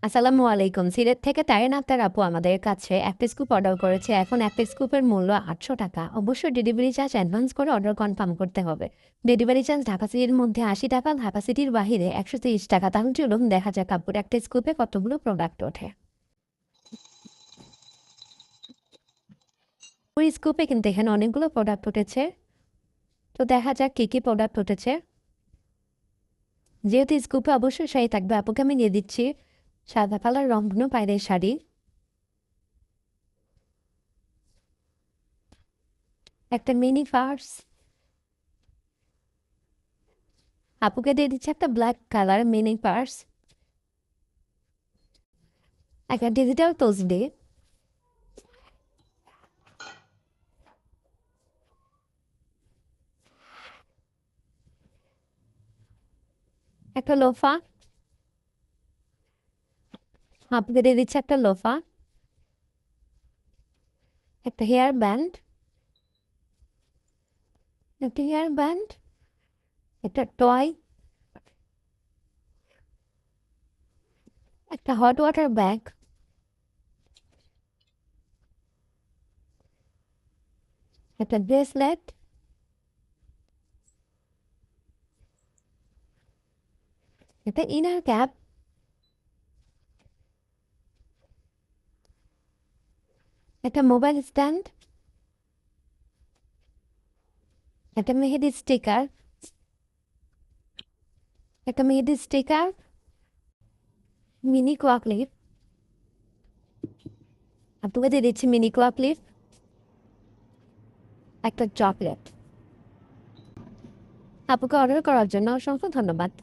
আসসালামু আলাইকুম। সিলেট থেকে তারিন আক্তার আপু আমাদের কাছে একটা স্কুপ অর্ডার করেছে। এখন একটা স্কুপের মূল্য ৳৮০০। অবশ্যই ডেলিভারি চার্জ অ্যাডভান্স করে অর্ডার কনফার্ম করতে হবে। ডেলিভারি চার্জ ঢাকা সিটির মধ্যে ৳৮০, ঢাকা সিটির বাহিরে ৳১৩০। তাহলে চলুন দেখা যাক আপুর একটা স্কুপে কতগুলো প্রোডাক্ট ওঠে। ওই স্কুপে কিন্তু এখানে অনেকগুলো প্রোডাক্ট উঠেছে। তো দেখা যাক কী কী প্রোডাক্ট উঠেছে। যেহেতু স্কুপে অবশ্যই শাড়ি থাকবে, আপুকে আমি দিয়ে দিচ্ছি সাদা কালার রংধনু পায়রের শাড়ি, একটা মিনি পার্স। আপুকে দিয়ে দিচ্ছি একটা ব্ল্যাক কালার মিনি পার্স, একটা ডিজিটাল তসবি, একটা লোফা। আপুকে দিয়ে দিচ্ছি একটা লোফা, একটা হেয়ার ব্যান্ড, একটা হেয়ার ব্যান্ড, একটা টয়, একটা হট ওয়াটার ব্যাগ, একটা ব্রেসলেট, একটা ইনার ক্যাপ, একটা মোবাইল স্ট্যান্ড, একটা মেহেদি স্টিকার, একটা মেহেদি স্টিকার, মিনি কোয়া ক্লিপ। আপুকে দিয়ে দিচ্ছি মিনি কোয়া ক্লিপ, একটা চকলেট। আপুকে অর্ডার করার জন্য অসংখ্য ধন্যবাদ।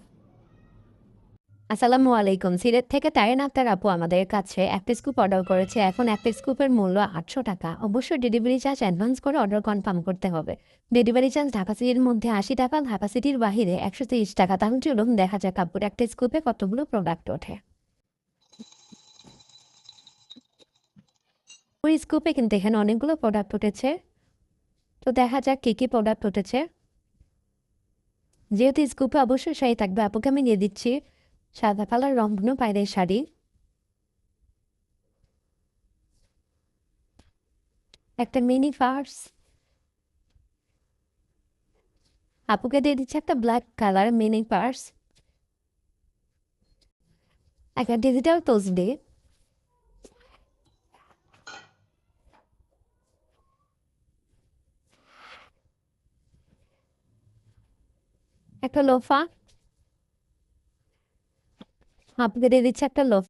আসসালামু আলাইকুম। সিলেট থেকে তারিন আক্তার আপু আমাদের কাছে একটা স্কুপ অর্ডার করেছে। এখন একটা স্কুপের মূল্য ৳৮০০। অবশ্যই ডেলিভারি চার্জ অ্যাডভান্স করে অর্ডার কনফার্ম করতে হবে। ডেলিভারি চার্জ ঢাকা সিটির মধ্যে ৳৮০, ঢাকা সিটির বাহিরে ৳১৩০। তাহলে চলুন দেখা যাক আপুর একটা স্কুপে কতগুলো প্রোডাক্ট ওঠে। ওই স্কুপে কিন্তু এখানে অনেকগুলো প্রোডাক্ট উঠেছে। তো দেখা যাক কী কী প্রোডাক্ট উঠেছে। যেহেতু স্কুপে অবশ্যই শাড়ি থাকবে, আপুকে আমি দিয়ে দিচ্ছি সাদা কালার রংধনু পায়রের শাড়ি, একটা মিনি পার্স। আপুকে দিয়ে দিচ্ছি একটা ব্ল্যাক কালার মিনি পার্স, একটা ডিজিটাল তসবি, একটা লোফা। আপুকে দিয়ে দিচ্ছি একটা লোফা।